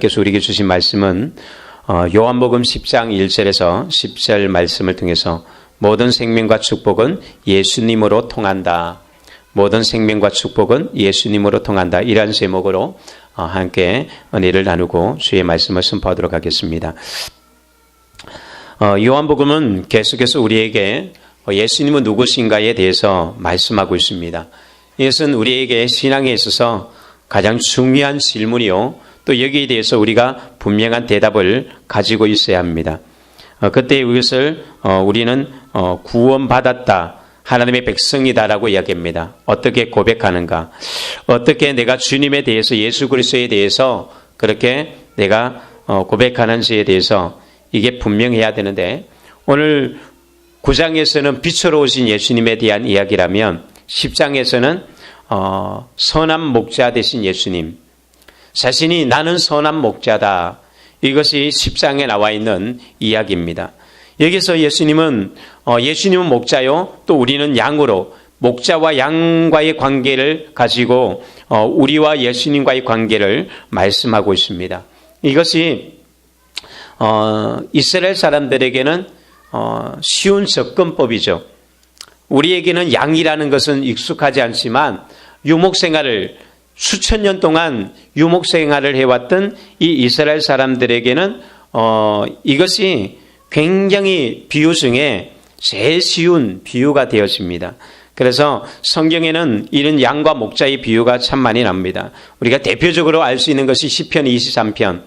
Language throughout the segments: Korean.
하나님께서 우리에게 주신 말씀은 요한복음 10장 1절에서 10절 말씀을 통해서 모든 생명과 축복은 예수님으로 통한다. 모든 생명과 축복은 예수님으로 통한다. 이러한 제목으로 함께 은혜를 나누고 주의 말씀을 선포하도록 하겠습니다. 요한복음은 계속해서 우리에게 예수님은 누구신가에 대해서 말씀하고 있습니다. 이것은 우리에게 신앙에 있어서 가장 중요한 질문이요. 또 여기에 대해서 우리가 분명한 대답을 가지고 있어야 합니다. 그때 이것을 우리는 구원받았다. 하나님의 백성이다라고 이야기합니다. 어떻게 고백하는가? 어떻게 내가 주님에 대해서 예수 그리스도에 대해서 그렇게 내가 고백하는지에 대해서 이게 분명해야 되는데 오늘 9장에서는 빛으로 오신 예수님에 대한 이야기라면 10장에서는 선한 목자 되신 예수님 자신이 나는 선한 목자다. 이것이 10장에 나와 있는 이야기입니다. 여기서 예수님은 목자요 또 우리는 양으로 목자와 양과의 관계를 가지고 우리와 예수님과의 관계를 말씀하고 있습니다. 이것이 이스라엘 사람들에게는 쉬운 접근법이죠. 우리에게는 양이라는 것은 익숙하지 않지만 유목생활을 수천 년 동안 유목생활을 해왔던 이 이스라엘 사람들에게는 이것이 굉장히 비유 중에 제일 쉬운 비유가 되어집니다. 그래서 성경에는 이런 양과 목자의 비유가 참 많이 납니다. 우리가 대표적으로 알 수 있는 것이 시편 23편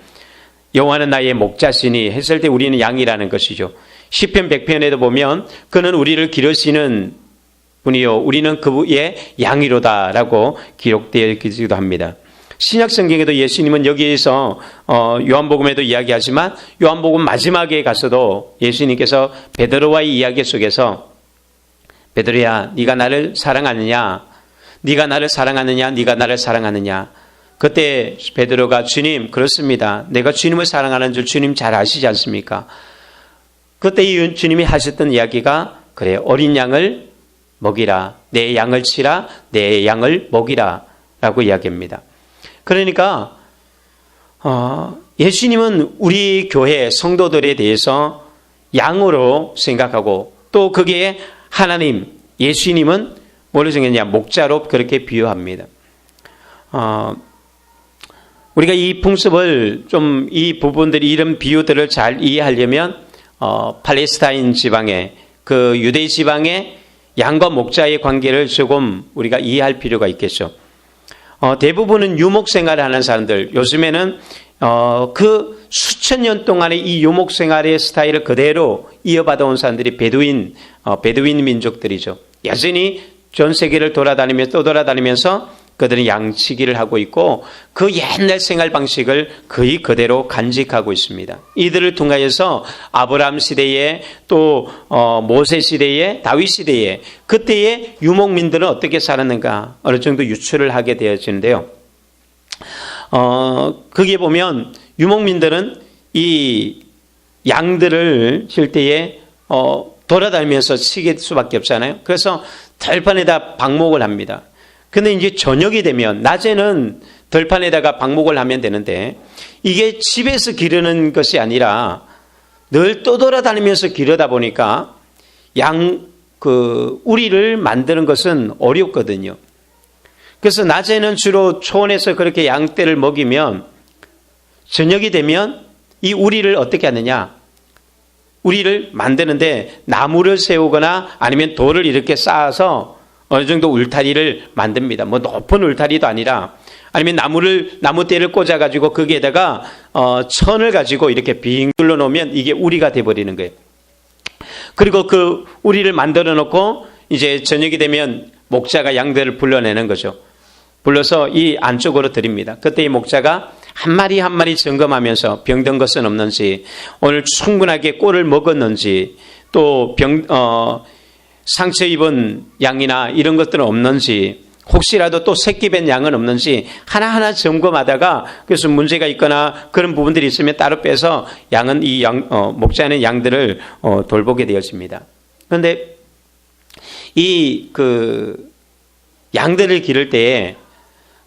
여호와는 나의 목자시니 했을 때 우리는 양이라는 것이죠. 시편 100편에도 보면 그는 우리를 기르시는 분이요 우리는 그의 양이로다라고 기록되어 있기도 합니다. 신약 성경에도 예수님은 여기에서 요한복음에도 이야기하지만 요한복음 마지막에 가서도 예수님께서 베드로와의 이야기 속에서 베드로야 네가 나를 사랑하느냐 네가 나를 사랑하느냐 네가 나를 사랑하느냐 그때 베드로가 주님 그렇습니다. 내가 주님을 사랑하는 줄 주님 잘 아시지 않습니까? 그때 이 주님이 하셨던 이야기가 그래 어린 양을 먹이라 내 양을 치라 내 양을 먹이라 라고 이야기합니다. 그러니까 예수님은 우리 교회 성도들에 대해서 양으로 생각하고 또 그게 하나님 예수님은 뭐를 정했냐 목자로 그렇게 비유합니다. 우리가 이 풍습을 좀 이 부분들이 이런 비유들을 잘 이해하려면 팔레스타인 지방의 그 유대 지방의 양과 목자의 관계를 조금 우리가 이해할 필요가 있겠죠. 대부분은 유목 생활을 하는 사람들, 요즘에는 그 수천 년 동안의 이 유목 생활의 스타일을 그대로 이어받아 온 사람들이 베두인 민족들이죠. 여전히 전 세계를 돌아다니면서 그들은 양치기를 하고 있고 그 옛날 생활 방식을 거의 그대로 간직하고 있습니다. 이들을 통하여서 아브라함 시대에 또 모세 시대에 다윗 시대에 그때의 유목민들은 어떻게 살았는가 어느 정도 유추를 하게 되어지는데요. 거기에 보면 유목민들은 이 양들을 칠 때에 돌아다니면서 치게 수밖에 없잖아요. 그래서 들판에다 방목을 합니다. 근데 이제 저녁이 되면 낮에는 들판에다가 방목을 하면 되는데 이게 집에서 기르는 것이 아니라 늘 떠돌아다니면서 기르다 보니까 우리를 만드는 것은 어렵거든요. 그래서 낮에는 주로 초원에서 그렇게 양떼를 먹이면 저녁이 되면 이 우리를 어떻게 하느냐? 우리를 만드는데 나무를 세우거나 아니면 돌을 이렇게 쌓아서 어느 정도 울타리를 만듭니다. 뭐 높은 울타리도 아니라 아니면 나무대를 꽂아가지고 거기에다가 천을 가지고 이렇게 빙 둘러 놓으면 이게 우리가 돼버리는 거예요. 그리고 그 우리를 만들어 놓고 이제 저녁이 되면 목자가 양들을 불러내는 거죠. 불러서 이 안쪽으로 들입니다. 그때 이 목자가 한 마리 한 마리 점검하면서 병든 것은 없는지 오늘 충분하게 꼴을 먹었는지 또 상처 입은 양이나 이런 것들은 없는지 혹시라도 또 새끼 뵌 양은 없는지 하나하나 점검하다가 그래서 문제가 있거나 그런 부분들이 있으면 따로 빼서 목자는 양들을 돌보게 되어집니다. 그런데 양들을 기를 때에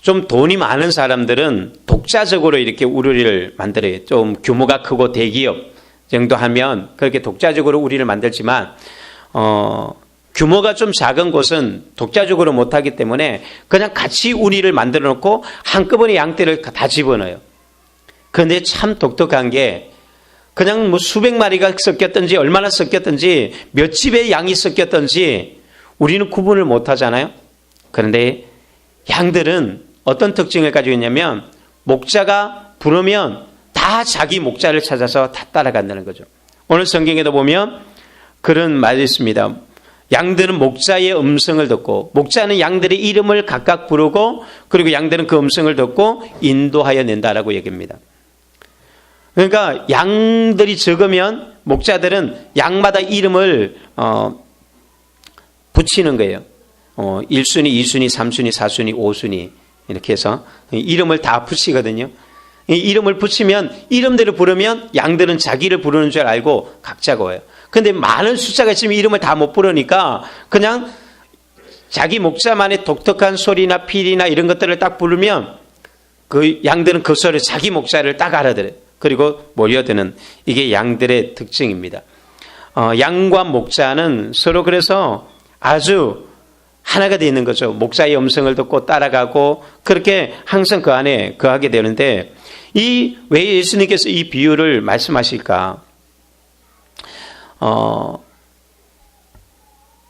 좀 돈이 많은 사람들은 독자적으로 이렇게 우리를 만들어요. 좀 규모가 크고 대기업 정도 하면 그렇게 독자적으로 우리를 만들지만 규모가 좀 작은 곳은 독자적으로 못하기 때문에 그냥 같이 우리를 만들어 놓고 한꺼번에 양떼를 다 집어넣어요. 그런데 참 독특한 게 그냥 뭐 수백 마리가 섞였든지 얼마나 섞였든지 몇 집의 양이 섞였든지 우리는 구분을 못하잖아요. 그런데 양들은 어떤 특징을 가지고 있냐면 목자가 부르면 다 자기 목자를 찾아서 다 따라간다는 거죠. 오늘 성경에도 보면 그런 말이 있습니다. 양들은 목자의 음성을 듣고 목자는 양들의 이름을 각각 부르고 그리고 양들은 그 음성을 듣고 인도하여 낸다라고 얘기합니다. 그러니까 양들이 적으면 목자들은 양마다 이름을 붙이는 거예요. 1순위, 2순위, 3순위, 4순위, 5순위 이렇게 해서 이름을 다 붙이거든요. 이 이름을 붙이면 이름대로 부르면 양들은 자기를 부르는 줄 알고 각자가 와요. 근데 많은 숫자가 있으면 이름을 다 못 부르니까 그냥 자기 목자만의 독특한 소리나 필이나 이런 것들을 딱 부르면 그 양들은 그 소리를 자기 목자를 딱 알아들어요. 그리고 몰려드는 이게 양들의 특징입니다. 양과 목자는 서로 그래서 아주 하나가 되어 있는 거죠. 목자의 음성을 듣고 따라가고 그렇게 항상 그 안에 거하게 되는데 왜 예수님께서 이 비유를 말씀하실까?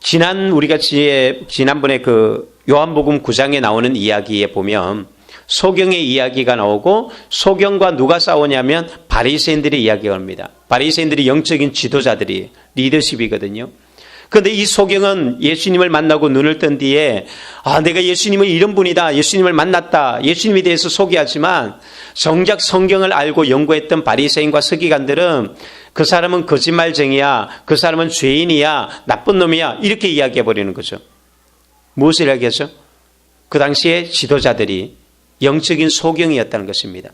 지난번에 그 요한복음 9장에 나오는 이야기에 보면 소경의 이야기가 나오고 소경과 누가 싸우냐면 바리새인들의 이야기가 옵니다. 바리새인들이 영적인 지도자들이 리더십이거든요. 그런데 이 소경은 예수님을 만나고 눈을 뜬 뒤에 내가 예수님은 이런 분이다. 예수님을 만났다. 예수님에 대해서 소개하지만 정작 성경을 알고 연구했던 바리새인과 서기관들은 그 사람은 거짓말쟁이야. 그 사람은 죄인이야. 나쁜 놈이야. 이렇게 이야기해버리는 거죠. 무엇을 이야기하죠? 그 당시에 지도자들이 영적인 소경이었다는 것입니다.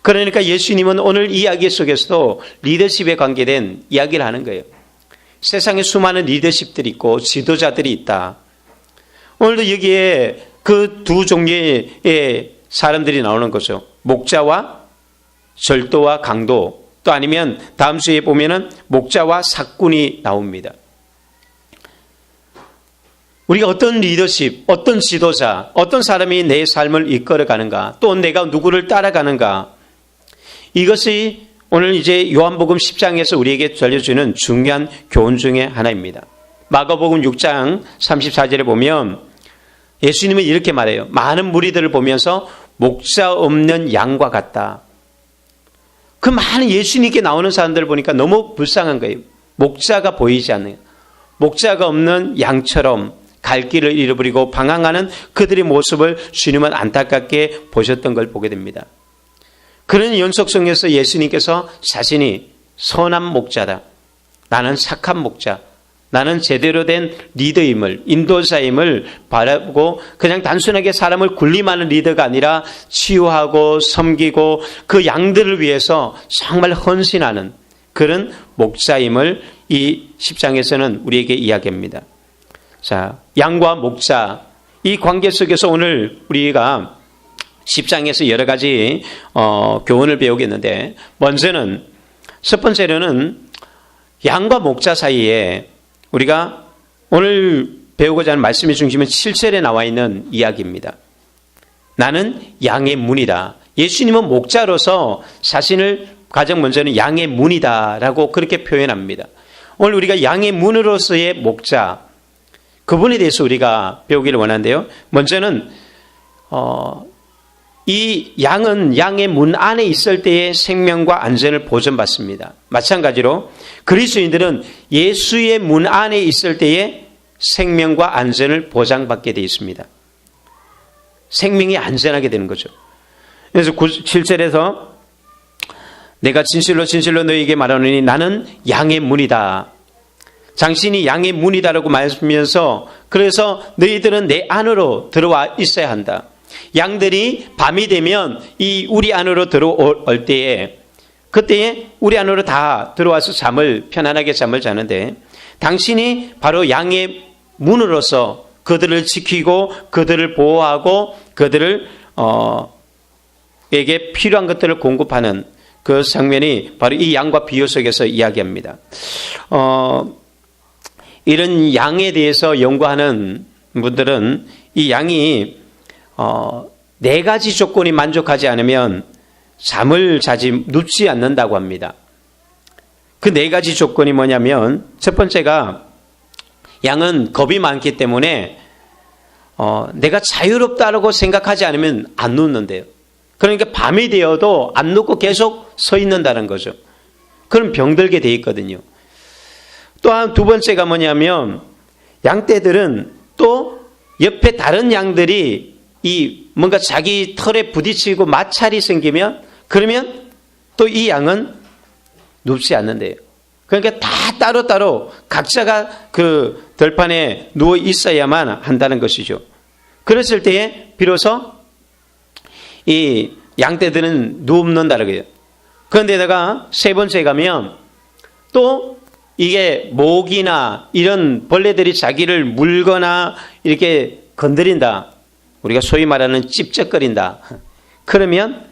그러니까 예수님은 오늘 이야기 속에서도 리더십에 관계된 이야기를 하는 거예요. 세상에 수많은 리더십들이 있고 지도자들이 있다. 오늘도 여기에 그 두 종류의 사람들이 나오는 거죠. 목자와 절도와 강도, 또 아니면 다음 주에 보면은 목자와 사꾼이 나옵니다. 우리가 어떤 리더십, 어떤 지도자, 어떤 사람이 내 삶을 이끌어가는가, 또 내가 누구를 따라가는가, 이것이 오늘 이제 요한복음 10장에서 우리에게 전해주는 중요한 교훈 중에 하나입니다. 마가복음 6장 34절에 보면 예수님은 이렇게 말해요. 많은 무리들을 보면서 목자 없는 양과 같다. 그 많은 예수님께 나오는 사람들을 보니까 너무 불쌍한 거예요. 목자가 보이지 않는, 목자가 없는 양처럼 갈 길을 잃어버리고 방황하는 그들의 모습을 주님은 안타깝게 보셨던 걸 보게 됩니다. 그런 연속성에서 예수님께서 자신이 선한 목자다. 나는 착한 목자. 나는 제대로 된 리더임을, 인도자임을 바라보고 그냥 단순하게 사람을 군림하는 리더가 아니라 치유하고 섬기고 그 양들을 위해서 정말 헌신하는 그런 목자임을 이 10장에서는 우리에게 이야기합니다. 자, 양과 목자, 이 관계 속에서 오늘 우리가 10장에서 여러 가지 교훈을 배우겠는데, 먼저는 첫 번째로는 양과 목자 사이에 우리가 오늘 배우고자 하는 말씀의 중심은 7절에 나와 있는 이야기입니다. 나는 양의 문이다. 예수님은 목자로서 자신을 가장 먼저는 양의 문이다라고 그렇게 표현합니다. 오늘 우리가 양의 문으로서의 목자, 그분에 대해서 우리가 배우기를 원하는데요. 먼저는 이 양은 양의 문 안에 있을 때의 생명과 안전을 보존받습니다. 마찬가지로 그리스도인들은 예수의 문 안에 있을 때의 생명과 안전을 보장받게 되어 있습니다. 생명이 안전하게 되는 거죠. 그래서 7절에서 내가 진실로 진실로 너희에게 말하노니 나는 양의 문이다. 당신이 양의 문이다라고 말하면서 그래서 너희들은 내 안으로 들어와 있어야 한다. 양들이 밤이 되면 이 우리 안으로 들어올 때에 그때에 우리 안으로 다 들어와서 편안하게 잠을 자는데 당신이 바로 양의 문으로서 그들을 지키고 그들을 보호하고 그들을 에게 필요한 것들을 공급하는 그 장면이 바로 이 양과 비유 속에서 이야기합니다. 이런 양에 대해서 연구하는 분들은 이 양이 4가지 조건이 만족하지 않으면 잠을 자지 눕지 않는다고 합니다. 그 4가지 조건이 뭐냐면, 첫 번째가 양은 겁이 많기 때문에 내가 자유롭다라고 생각하지 않으면 안 눕는데요. 그러니까 밤이 되어도 안 눕고 계속 서 있는다는 거죠. 그럼 병들게 돼 있거든요. 또한 두 번째가 뭐냐면, 양떼들은 또 옆에 다른 양들이 이 뭔가 자기 털에 부딪히고 마찰이 생기면, 그러면 또 이 양은 눕지 않는데요. 그러니까 다 따로따로 각자가 그 들판에 누워 있어야만 한다는 것이죠. 그랬을 때에 비로소 이 양떼들은 눕는다는 거예요. 그런데다가 세 번째 가면 또 이게 모기나 이런 벌레들이 자기를 물거나 이렇게 건드린다. 우리가 소위 말하는 찝쩍거린다. 그러면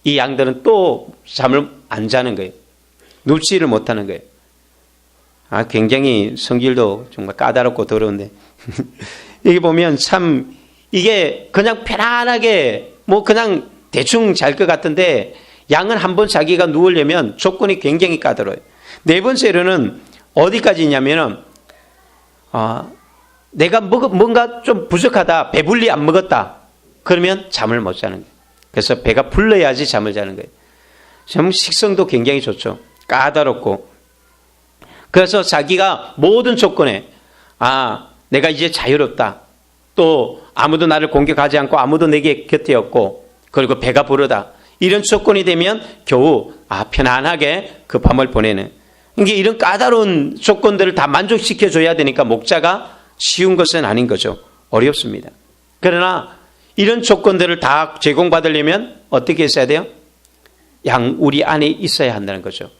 이 양들은 또 잠을 안 자는 거예요. 눕지를 못하는 거예요. 굉장히 성질도 정말 까다롭고 더러운데 여기 보면 참 이게 그냥 편안하게 그냥 대충 잘 것 같은데, 양은 한번 자기가 누우려면 조건이 굉장히 까다로워요. 네 번째로는 어디까지 있냐면은 내가 뭔가 좀 부족하다, 배불리 안 먹었다, 그러면 잠을 못 자는 거예요. 그래서 배가 불러야지 잠을 자는 거예요. 참 식성도 굉장히 좋죠. 까다롭고. 그래서 자기가 모든 조건에 내가 이제 자유롭다, 또 아무도 나를 공격하지 않고 아무도 내게 곁에 없고, 그리고 배가 부르다, 이런 조건이 되면 겨우 편안하게 그 밤을 보내는, 이게 이런 까다로운 조건들을 다 만족시켜줘야 되니까 목자가 쉬운 것은 아닌 거죠. 어렵습니다. 그러나 이런 조건들을 다 제공받으려면 어떻게 했어야 돼요? 양우리 안에 있어야 한다는 거죠.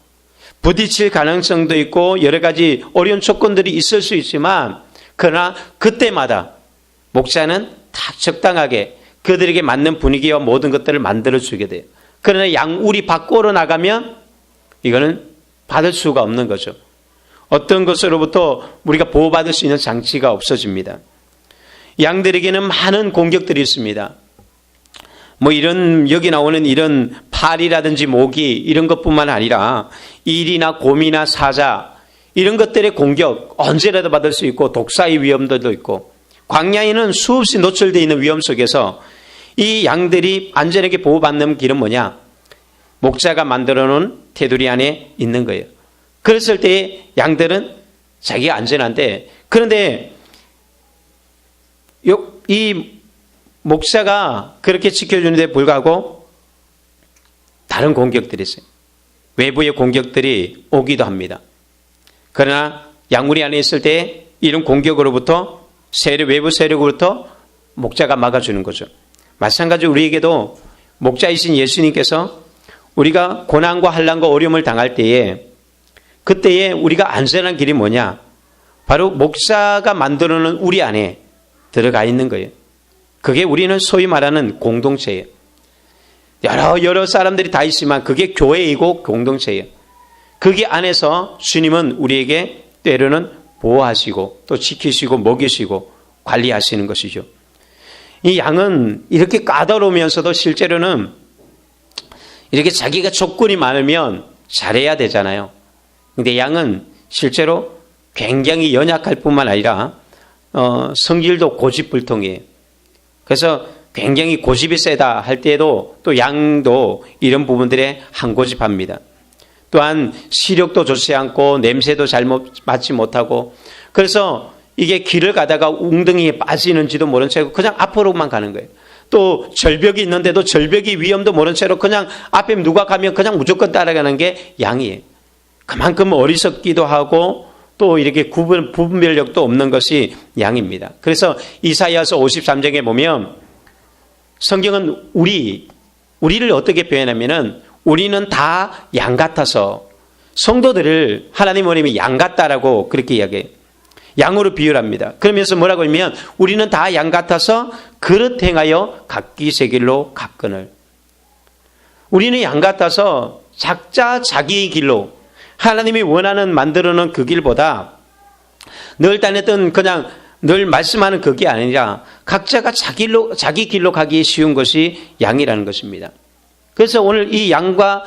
부딪힐 가능성도 있고 여러 가지 어려운 조건들이 있을 수 있지만, 그러나 그때마다 목자는 다 적당하게 그들에게 맞는 분위기와 모든 것들을 만들어주게 돼요. 그러나 양우리 밖으로 나가면 이거는 받을 수가 없는 거죠. 어떤 것으로부터 우리가 보호받을 수 있는 장치가 없어집니다. 양들에게는 많은 공격들이 있습니다. 여기 나오는 이런 파리라든지 모기, 이런 것뿐만 아니라 일이나 곰이나 사자, 이런 것들의 공격 언제라도 받을 수 있고, 독사의 위험들도 있고, 광야에는 수없이 노출되어 있는 위험 속에서 이 양들이 안전하게 보호받는 길은 뭐냐? 목자가 만들어 놓은 테두리 안에 있는 거예요. 그랬을 때 양들은 자기가 안전한데, 그런데 이 목자가 그렇게 지켜주는데 불구하고 다른 공격들이 있어요. 외부의 공격들이 오기도 합니다. 그러나 양무리 안에 있을 때 이런 공격으로부터 외부 세력으로부터 목자가 막아주는 거죠. 마찬가지로 우리에게도 목자이신 예수님께서 우리가 고난과 환난과 어려움을 당할 때에, 그때에 우리가 안전한 길이 뭐냐? 바로 목자가 만들어놓은 우리 안에 들어가 있는 거예요. 그게 우리는 소위 말하는 공동체예요. 여러 사람들이 다 있지만 그게 교회이고 공동체예요. 거기 안에서 주님은 우리에게 때로는 보호하시고 또 지키시고 먹이시고 관리하시는 것이죠. 이 양은 이렇게 까다로우면서도 실제로는 이렇게 자기가 조건이 많으면 잘해야 되잖아요. 근데 양은 실제로 굉장히 연약할 뿐만 아니라 성질도 고집불통이에요. 그래서 굉장히 고집이 세다 할 때에도 또 양도 이런 부분들에 한고집합니다. 또한 시력도 좋지 않고 냄새도 잘 맡지 못하고, 그래서 이게 길을 가다가 웅덩이에 빠지는지도 모른 채로 그냥 앞으로만 가는 거예요. 또 절벽이 있는데도 절벽이 위험도 모른 채로 그냥 앞에 누가 가면 그냥 무조건 따라가는 게 양이에요. 그만큼 어리석기도 하고 또 이렇게 분별력도 없는 것이 양입니다. 그래서 이사야서 53장에 보면 성경은 우리를 어떻게 표현하면은 우리는 다 양 같아서, 성도들을 하나님 어머님이 양 같다라고 그렇게 이야기해요. 양으로 비유합니다. 그러면서 뭐라고 하면 우리는 다 양 같아서 그릇 행하여 각기 새 길로 갔거늘. 우리는 양 같아서 각자 자기의 길로 하나님이 원하는 만들어놓은 그 길보다 늘 다녔던 그냥 늘 말씀하는 그게 아니라 각자가 자기 길로 가기 쉬운 것이 양이라는 것입니다. 그래서 오늘 이 양과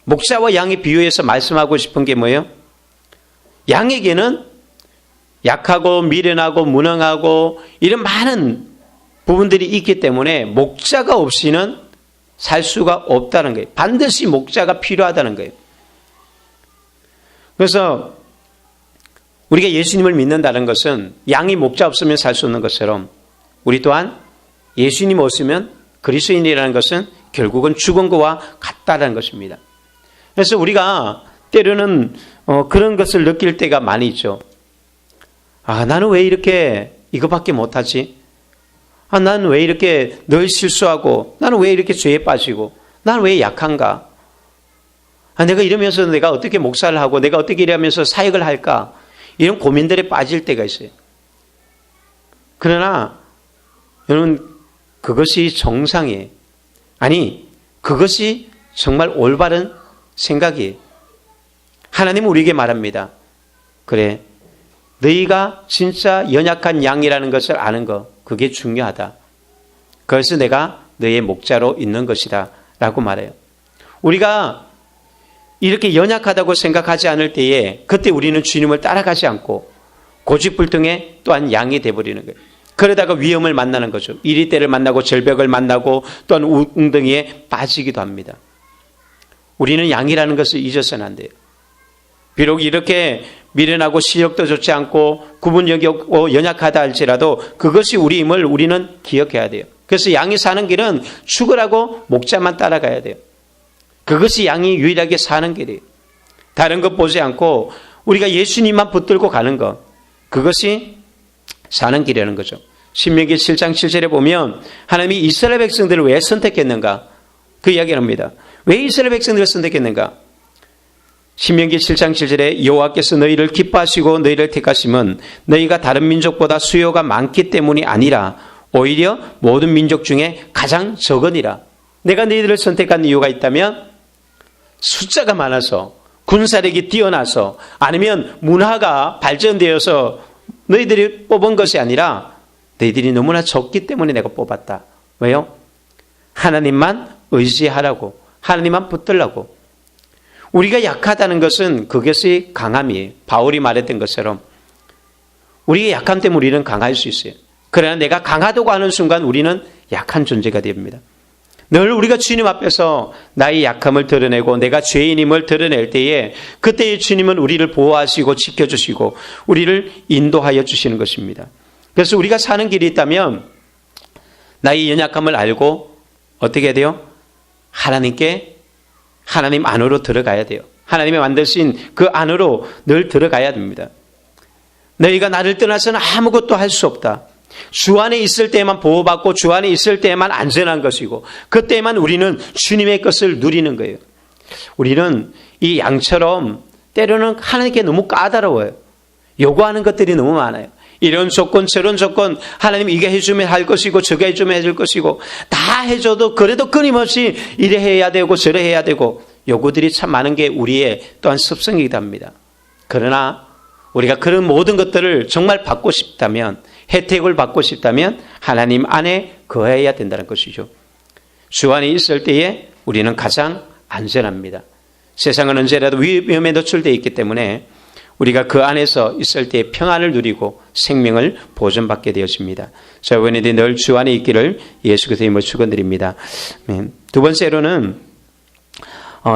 목자와 양의 비유에서 말씀하고 싶은 게 뭐예요? 양에게는 약하고 미련하고 무능하고 이런 많은 부분들이 있기 때문에 목자가 없이는 살 수가 없다는 거예요. 반드시 목자가 필요하다는 거예요. 그래서 우리가 예수님을 믿는다는 것은 양이 목자 없으면 살 수 없는 것처럼 우리 또한 예수님 없으면 그리스도인이라는 것은 결국은 죽은 것과 같다는 것입니다. 그래서 우리가 때로는 그런 것을 느낄 때가 많이 있죠. 나는 왜 이렇게 이거밖에 못하지? 나는 왜 이렇게 늘 실수하고 나는 왜 이렇게 죄에 빠지고 나는 왜 약한가? 내가 이러면서 내가 어떻게 목사를 하고 내가 어떻게 이러면서 사역을 할까? 이런 고민들에 빠질 때가 있어요. 그러나 여러분 그것이 정상이에요. 아니 그것이 정말 올바른 생각이에요. 하나님은 우리에게 말합니다. 그래 너희가 진짜 연약한 양이라는 것을 아는 것 그게 중요하다. 그래서 내가 너희의 목자로 있는 것이다 라고 말해요. 우리가 이렇게 연약하다고 생각하지 않을 때에 그때 우리는 주님을 따라가지 않고 고집불통에 또한 양이 돼버리는 거예요. 그러다가 위험을 만나는 거죠. 이리때를 만나고 절벽을 만나고 또한 웅덩이에 빠지기도 합니다. 우리는 양이라는 것을 잊어서는 안 돼요. 비록 이렇게 미련하고 실력도 좋지 않고 구분력이 없고 연약하다 할지라도 그것이 우리임을 우리는 기억해야 돼요. 그래서 양이 사는 길은 죽으라고 목자만 따라가야 돼요. 그것이 양이 유일하게 사는 길이에요. 다른 것 보지 않고 우리가 예수님만 붙들고 가는 것 그것이 사는 길이라는 거죠. 신명기 7장 7절에 보면 하나님이 이스라엘 백성들을 왜 선택했는가 그 이야기를 합니다. 왜 이스라엘 백성들을 선택했는가? 신명기 7장 7절에 여호와께서 너희를 기뻐하시고 너희를 택하심은 너희가 다른 민족보다 수요가 많기 때문이 아니라 오히려 모든 민족 중에 가장 적으니라. 내가 너희들을 선택한 이유가 있다면 숫자가 많아서 군사력이 뛰어나서 아니면 문화가 발전되어서 너희들이 뽑은 것이 아니라 너희들이 너무나 적기 때문에 내가 뽑았다. 왜요? 하나님만 의지하라고 하나님만 붙들라고. 우리가 약하다는 것은 그것이 강함이에요. 바울이 말했던 것처럼 우리의 약함 때문에 우리는 강할 수 있어요. 그러나 내가 강하다고 하는 순간 우리는 약한 존재가 됩니다. 늘 우리가 주님 앞에서 나의 약함을 드러내고 내가 죄인임을 드러낼 때에 그때의 주님은 우리를 보호하시고 지켜주시고 우리를 인도하여 주시는 것입니다. 그래서 우리가 사는 길이 있다면 나의 연약함을 알고 어떻게 해야 돼요? 하나님 안으로 들어가야 돼요. 하나님이 만드신 그 안으로 늘 들어가야 됩니다. 너희가 나를 떠나서는 아무것도 할 수 없다. 주 안에 있을 때만 보호받고 주 안에 있을 때만 안전한 것이고 그때만 우리는 주님의 것을 누리는 거예요. 우리는 이 양처럼 때로는 하나님께 너무 까다로워요. 요구하는 것들이 너무 많아요. 이런 조건 저런 조건 하나님 이게 해주면 할 것이고 저게 해주면 해줄 것이고 다 해줘도 그래도 끊임없이 이래 해야 되고 저래 해야 되고 요구들이 참 많은 게 우리의 또한 습성이기도 합니다. 그러나 우리가 그런 모든 것들을 정말 받고 싶다면 혜택을 받고 싶다면 하나님 안에 거해야 된다는 것이죠. 주 안에 있을 때에 우리는 가장 안전합니다. 세상은 언제라도 위험에 노출되어 있기 때문에 우리가 그 안에서 있을 때의 평안을 누리고 생명을 보존받게 되었습니다. 자, 원인들이 늘 주 안에 있기를 예수 그리스도의 이름으로 축원드립니다. 두 번째로는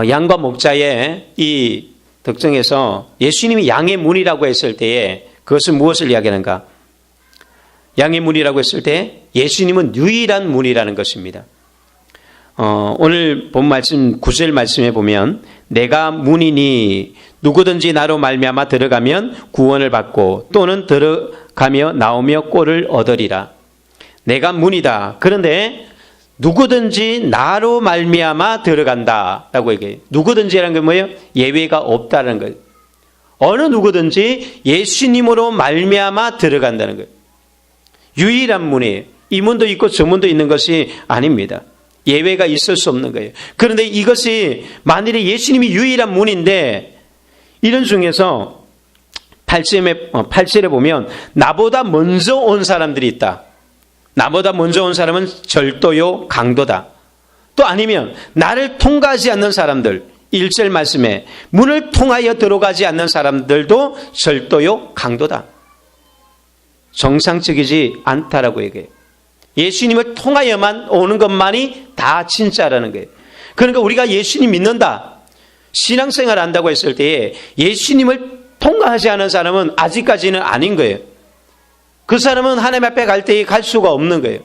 양과 목자의 이 특징에서 예수님이 양의 문이라고 했을 때에 그것은 무엇을 이야기하는가? 양의 문이라고 했을 때 예수님은 유일한 문이라는 것입니다. 오늘 본 말씀 9절 말씀에 보면 내가 문이니 누구든지 나로 말미암아 들어가면 구원을 받고 또는 들어가며 나오며 꼴을 얻으리라. 내가 문이다. 그런데 누구든지 나로 말미암아 들어간다라고 얘기해요. 누구든지라는 게 뭐예요? 예외가 없다는 거예요. 어느 누구든지 예수님으로 말미암아 들어간다는 거예요. 유일한 문이에요. 이 문도 있고 저 문도 있는 것이 아닙니다. 예외가 있을 수 없는 거예요. 그런데 이것이 만일에 예수님이 유일한 문인데 이런 중에서 8절에 보면 나보다 먼저 온 사람들이 있다. 나보다 먼저 온 사람은 절도요 강도다. 또 아니면 나를 통과하지 않는 사람들 1절 말씀에 문을 통하여 들어가지 않는 사람들도 절도요 강도다. 정상적이지 않다라고 얘기해요. 예수님을 통하여만 오는 것만이 다 진짜라는 거예요. 그러니까 우리가 예수님 믿는다, 신앙생활 한다고 했을 때에 예수님을 통과하지 않은 사람은 아직까지는 아닌 거예요. 그 사람은 하나님 앞에 갈 때에 갈 수가 없는 거예요.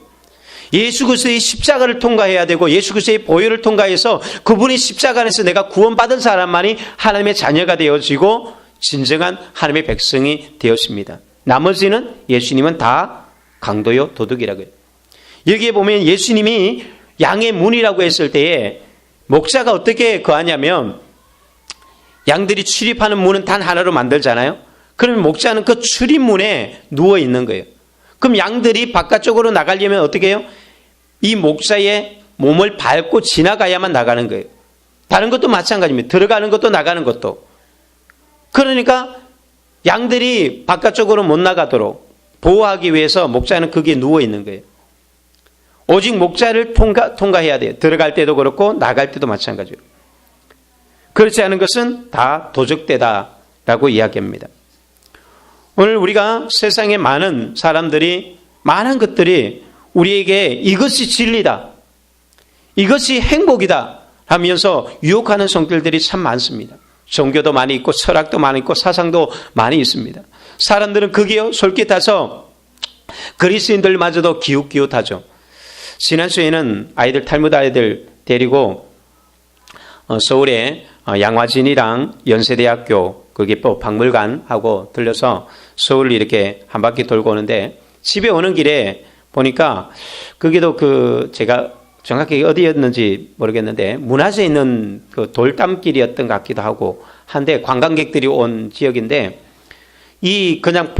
예수 그리스도의 십자가를 통과해야 되고 예수 그리스도의 보혈을 통과해서 그분이 십자가 안에서 내가 구원받은 사람만이 하나님의 자녀가 되어지고 진정한 하나님의 백성이 되었습니다. 나머지는 예수님은 다 강도요 도둑이라고 해요. 여기에 보면 예수님이 양의 문이라고 했을 때에 목자가 어떻게 거하냐면 양들이 출입하는 문은 단 하나로 만들잖아요. 그러면 목자는 그 출입문에 누워 있는 거예요. 그럼 양들이 바깥쪽으로 나가려면 어떻게 해요? 이 목자의 몸을 밟고 지나가야만 나가는 거예요. 다른 것도 마찬가지입니다. 들어가는 것도 나가는 것도. 그러니까 양들이 바깥쪽으로 못 나가도록 보호하기 위해서 목자는 거기에 누워 있는 거예요. 오직 목자를 통과해야 돼요. 들어갈 때도 그렇고 나갈 때도 마찬가지예요. 그렇지 않은 것은 다 도적대다라고 이야기합니다. 오늘 우리가 세상에 많은 사람들이 많은 것들이 우리에게 이것이 진리다, 이것이 행복이다 하면서 유혹하는 성질들이 참 많습니다. 종교도 많이 있고 철학도 많이 있고 사상도 많이 있습니다. 사람들은 거기에 솔깃해서 그리스인들마저도 기웃기웃하죠. 지난주에는 아이들 탈무드 아이들 데리고 서울에 양화진이랑 연세대학교 거기 또 박물관하고 들려서 서울 이렇게 한 바퀴 돌고 오는데 집에 오는 길에 보니까 거기도 제가 정확히 어디였는지 모르겠는데 문화재에 있는 그 돌담길이었던 것 같기도 하고 한데 관광객들이 온 지역인데 이 그냥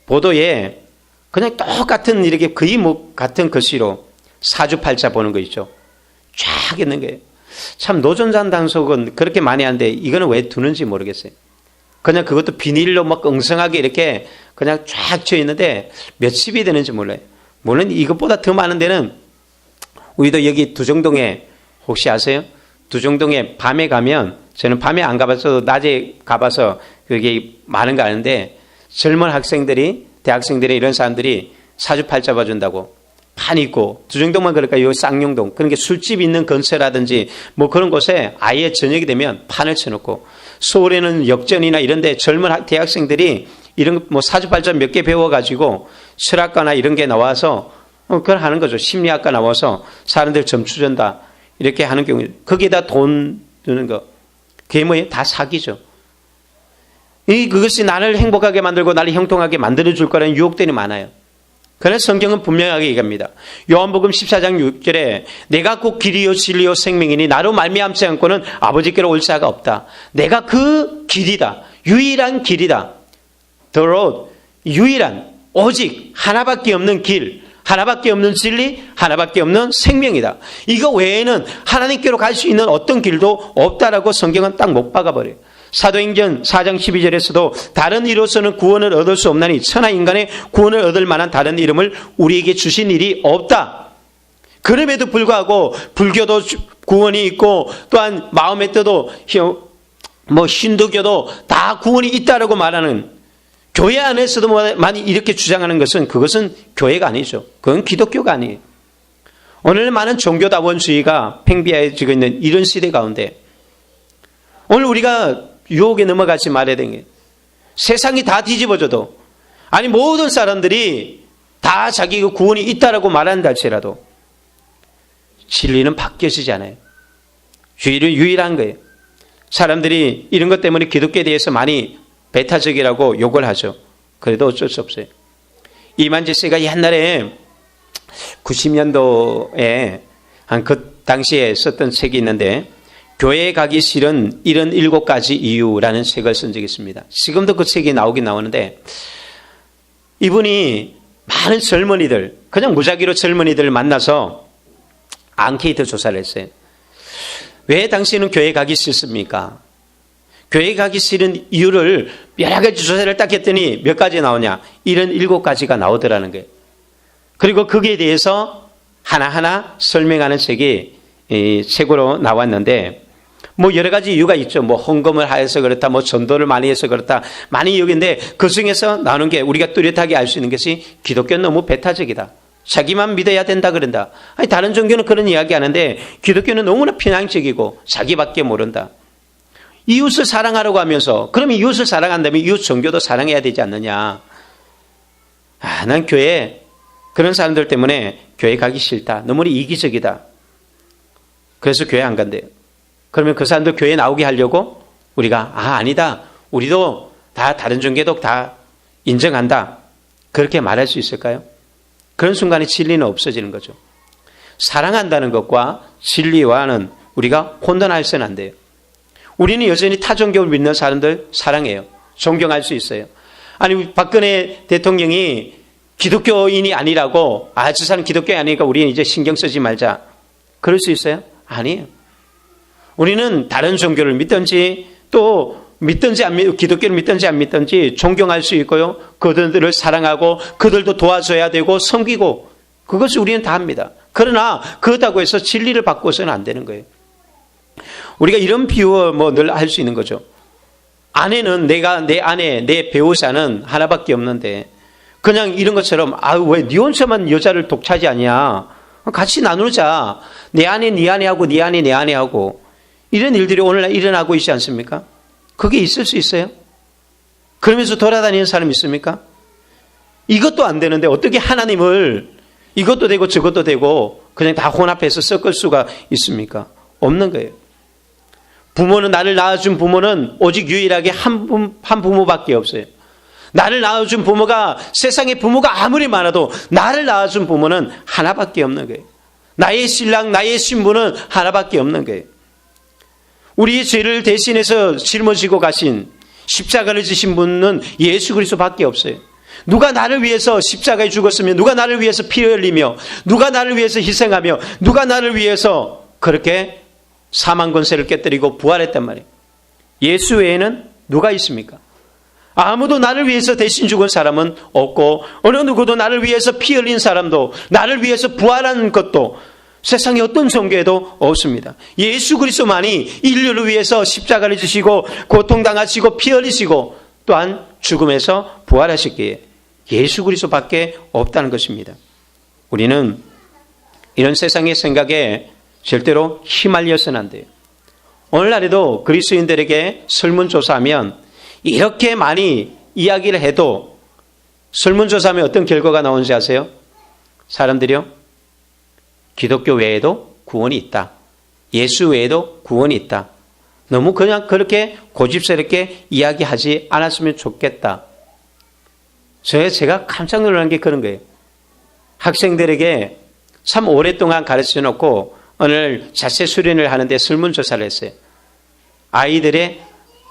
보도에 그냥 똑같은 이렇게 거의 뭐 같은 글씨로 사주팔자 보는 거 있죠. 쫙 있는 거예요. 참 노전산 단속은 그렇게 많이 하는데 이거는 왜 두는지 모르겠어요. 그냥 그것도 비닐로 막 엉성하게 이렇게 그냥 쫙 쳐 있는데 몇십이 되는지 몰라요. 물론 이것보다 더 많은 데는 우리도 여기 두정동에 혹시 아세요? 두정동에 밤에 가면 저는 밤에 안 가봐서 낮에 가봐서 그게 많은 거 아는데 젊은 학생들이 대학생들이 이런 사람들이 사주팔자 봐준다고 판 있고 두정동만 그럴까요? 요 쌍용동 그런 게 술집 있는 근처라든지 뭐 그런 곳에 아예 저녁이 되면 판을 쳐놓고 서울에는 역전이나 이런 데 젊은 대학생들이 이런 뭐 사주팔자 몇 개 배워가지고 철학과나 이런 게 나와서 그걸 하는 거죠. 심리학과 나와서 사람들 점수전다 이렇게 하는 경우 거기에다 돈 드는 거 그게 뭐예요? 다 사기죠. 그것이 나를 행복하게 만들고 나를 형통하게 만들어줄 거라는 유혹들이 많아요. 그래서 성경은 분명하게 얘기합니다. 요한복음 14장 6절에 내가 곧 길이요 진리요 생명이니 나로 말미암지 않고는 아버지께로 올 자가 없다. 내가 그 길이다. 유일한 길이다. The road. 유일한 오직 하나밖에 없는 길, 하나밖에 없는 진리, 하나밖에 없는 생명이다. 이거 외에는 하나님께로 갈 수 있는 어떤 길도 없다라고 성경은 딱 못 박아버려요. 사도행전 4장 12절에서도 다른 이로서는 구원을 얻을 수 없나니 천하 인간의 구원을 얻을 만한 다른 이름을 우리에게 주신 일이 없다. 그럼에도 불구하고 불교도 구원이 있고 또한 마음의 뜻도 뭐 힌두교도 다 구원이 있다라고 말하는 교회 안에서도 많이 이렇게 주장하는 것은 그것은 교회가 아니죠. 그건 기독교가 아니에요. 오늘 많은 종교다원주의가 팽배해지고 있는 이런 시대 가운데 오늘 우리가 유혹에 넘어가지 말아야 되는 게 세상이 다 뒤집어져도 아니 모든 사람들이 다 자기 구원이 있다라고 말한다 할지라도 진리는 바뀌어지지 않아요. 유일한 거예요. 사람들이 이런 것 때문에 기독교에 대해서 많이 배타적이라고 욕을 하죠. 그래도 어쩔 수 없어요. 이만재 씨가 옛날에 90년도에 한 그 당시에 썼던 책이 있는데 교회에 가기 싫은 77가지 이유라는 책을 쓴 적이 있습니다. 지금도 그 책이 나오긴 나오는데 이분이 많은 젊은이들, 그냥 무작위로 젊은이들을 만나서 앙케이트 조사를 했어요. 왜 당신은 교회에 가기 싫습니까? 교회에 가기 싫은 이유를 여러 가지 조사를 딱 했더니 몇 가지 나오냐? 77가지가 나오더라는 거예요. 그리고 거기에 대해서 하나하나 설명하는 책이 이 책으로 나왔는데 뭐 여러 가지 이유가 있죠. 뭐 헌금을 하여서 그렇다, 뭐 전도를 많이 해서 그렇다, 많이 이유인데 그 중에서 나오는 게 우리가 뚜렷하게 알 수 있는 것이 기독교는 너무 배타적이다. 자기만 믿어야 된다 그런다. 아니 다른 종교는 그런 이야기 하는데 기독교는 너무나 편향적이고 자기밖에 모른다. 이웃을 사랑하라고 하면서 그러면 이웃을 사랑한다면 이웃 종교도 사랑해야 되지 않느냐. 난 교회 그런 사람들 때문에 교회 가기 싫다. 너무나 이기적이다. 그래서 교회 안 간대요. 그러면 그 사람들 교회 나오게 하려고 우리가 아니다. 우리도 다 다른 종교도 다 인정한다. 그렇게 말할 수 있을까요? 그런 순간에 진리는 없어지는 거죠. 사랑한다는 것과 진리와는 우리가 혼돈해서는 안 돼요. 우리는 여전히 타 종교를 믿는 사람들 사랑해요. 존경할 수 있어요. 아니 박근혜 대통령이 기독교인이 아니라고 저 사람 기독교인이 아니니까 우리는 이제 신경 쓰지 말자. 그럴 수 있어요? 아니에요. 우리는 다른 종교를 믿든지 또 믿든지 기독교를 믿든지 안 믿든지 존경할 수 있고요. 그들을 사랑하고 그들도 도와줘야 되고 섬기고 그것을 우리는 다 합니다. 그러나 그렇다고 해서 진리를 바꿔서는 안 되는 거예요. 우리가 이런 비유 늘 할 수 있는 거죠. 아내는 내 아내, 내 배우자는 하나밖에 없는데 그냥 이런 것처럼 왜 네 혼자만 여자를 독차지하냐. 같이 나누자. 내 아내 네 아내하고 네 아내 내 아내하고 이런 일들이 오늘날 일어나고 있지 않습니까? 그게 있을 수 있어요? 그러면서 돌아다니는 사람이 있습니까? 이것도 안 되는데 어떻게 하나님을 이것도 되고 저것도 되고 그냥 다 혼합해서 섞을 수가 있습니까? 없는 거예요. 부모는 나를 낳아준 부모는 오직 유일하게 한 부모밖에 없어요. 나를 낳아준 부모가 세상에 부모가 아무리 많아도 나를 낳아준 부모는 하나밖에 없는 거예요. 나의 신랑 나의 신부는 하나밖에 없는 거예요. 우리의 죄를 대신해서 짊어지고 가신 십자가를 지신 분은 예수 그리스도밖에 없어요. 누가 나를 위해서 십자가에 죽었으며 누가 나를 위해서 피 흘리며 누가 나를 위해서 희생하며 누가 나를 위해서 그렇게 사망 권세를 깨뜨리고 부활했단 말이에요. 예수 외에는 누가 있습니까? 아무도 나를 위해서 대신 죽은 사람은 없고 어느 누구도 나를 위해서 피 흘린 사람도 나를 위해서 부활한 것도 세상에 어떤 종교에도 없습니다. 예수 그리스도만이 인류를 위해서 십자가를 지시고 고통당하시고 피 흘리시고 또한 죽음에서 부활하셨기에 예수 그리스도밖에 없다는 것입니다. 우리는 이런 세상의 생각에 절대로 휘말려서는 안 돼요. 오늘날에도 그리스도인들에게 설문조사하면 이렇게 많이 이야기를 해도 설문조사하면 어떤 결과가 나오는지 아세요? 사람들이요. 기독교 외에도 구원이 있다. 예수 외에도 구원이 있다. 너무 그냥 그렇게 고집스럽게 이야기하지 않았으면 좋겠다. 제가 깜짝 놀란 게 그런 거예요. 학생들에게 참 오랫동안 가르쳐 놓고 오늘 자세 수련을 하는데 설문조사를 했어요. 아이들의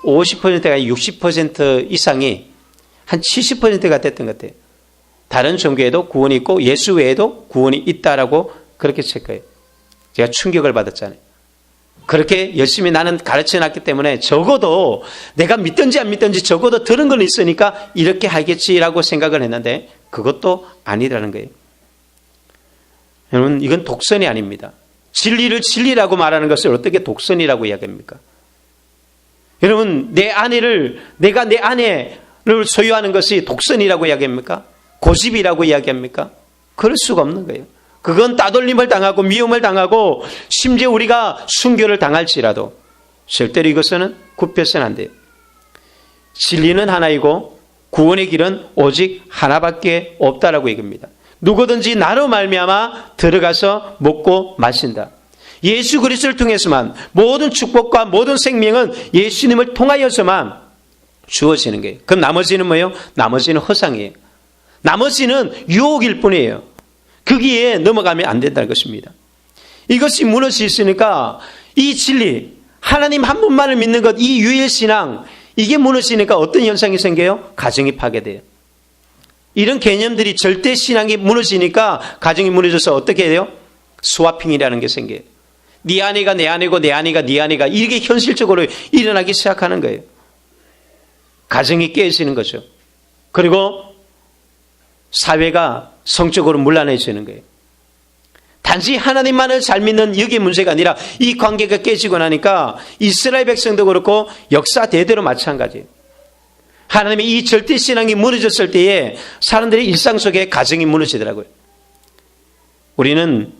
50%가 60% 이상이 한 70%가 됐던 것 같아요. 다른 종교에도 구원이 있고 예수 외에도 구원이 있다라고 그렇게 체크해요. 제가 충격을 받았잖아요. 그렇게 열심히 나는 가르쳐놨기 때문에 적어도 내가 믿든지 안 믿든지 적어도 들은 건 있으니까 이렇게 하겠지라고 생각을 했는데 그것도 아니라는 거예요. 여러분 이건 독선이 아닙니다. 진리를 진리라고 말하는 것을 어떻게 독선이라고 이야기합니까? 여러분 내가 내 아내를 소유하는 것이 독선이라고 이야기합니까? 고집이라고 이야기합니까? 그럴 수가 없는 거예요. 그건 따돌림을 당하고 미움을 당하고 심지어 우리가 순교를 당할지라도 절대로 이것은 굽혀서는 안 돼요. 진리는 하나이고 구원의 길은 오직 하나밖에 없다라고 얘기합니다. 누구든지 나로 말미암아 들어가서 먹고 마신다. 예수 그리스도를 통해서만 모든 축복과 모든 생명은 예수님을 통하여서만 주어지는 거예요. 그럼 나머지는 뭐예요? 나머지는 허상이에요. 나머지는 유혹일 뿐이에요. 거기에 넘어가면 안 된다는 것입니다. 이것이 무너져 있으니까 이 진리, 하나님 한 분만을 믿는 것, 이 유일신앙, 이게 무너지니까 어떤 현상이 생겨요? 가정이 파괴돼요. 이런 개념들이 절대신앙이 무너지니까 가정이 무너져서 어떻게 해요? 스와핑이라는 게 생겨요. 네 아내가 내 아내고 내 아내가 네 아내가, 이게 현실적으로 일어나기 시작하는 거예요. 가정이 깨지는 거죠. 그리고 사회가 성적으로 문란해지는 거예요. 단지 하나님만을 잘 믿는 여기에 문제가 아니라 이 관계가 깨지고 나니까 이스라엘 백성도 그렇고 역사 대대로 마찬가지예요. 하나님의 이 절대신앙이 무너졌을 때에 사람들의 일상 속에 가정이 무너지더라고요. 우리는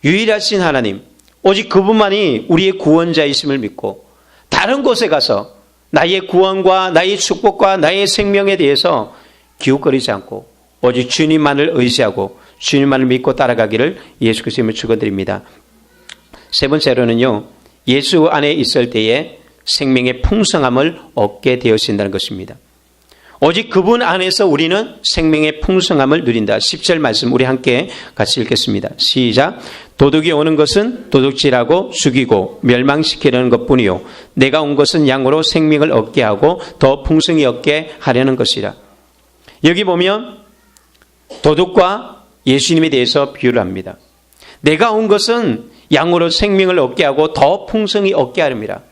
유일하신 하나님, 오직 그분만이 우리의 구원자이심을 믿고 다른 곳에 가서 나의 구원과 나의 축복과 나의 생명에 대해서 기웃거리지 않고 오직 주님만을 의지하고 주님만을 믿고 따라가기를 예수 그리스도의 축원드립니다. 세 번째로는요, 예수 안에 있을 때에 생명의 풍성함을 얻게 되어진다는 것입니다. 오직 그분 안에서 우리는 생명의 풍성함을 누린다. 10절 말씀 우리 함께 같이 읽겠습니다. 시작. 도둑이 오는 것은 도둑질하고 죽이고 멸망시키려는 것뿐이요 내가 온 것은 양으로 생명을 얻게 하고 더 풍성히 얻게 하려는 것이라. 여기 보면 도둑과 예수님에 대해서 비유를 합니다. 내가 온 것은 양으로 생명을 얻게 하고 더 풍성히 얻게 하렵니다.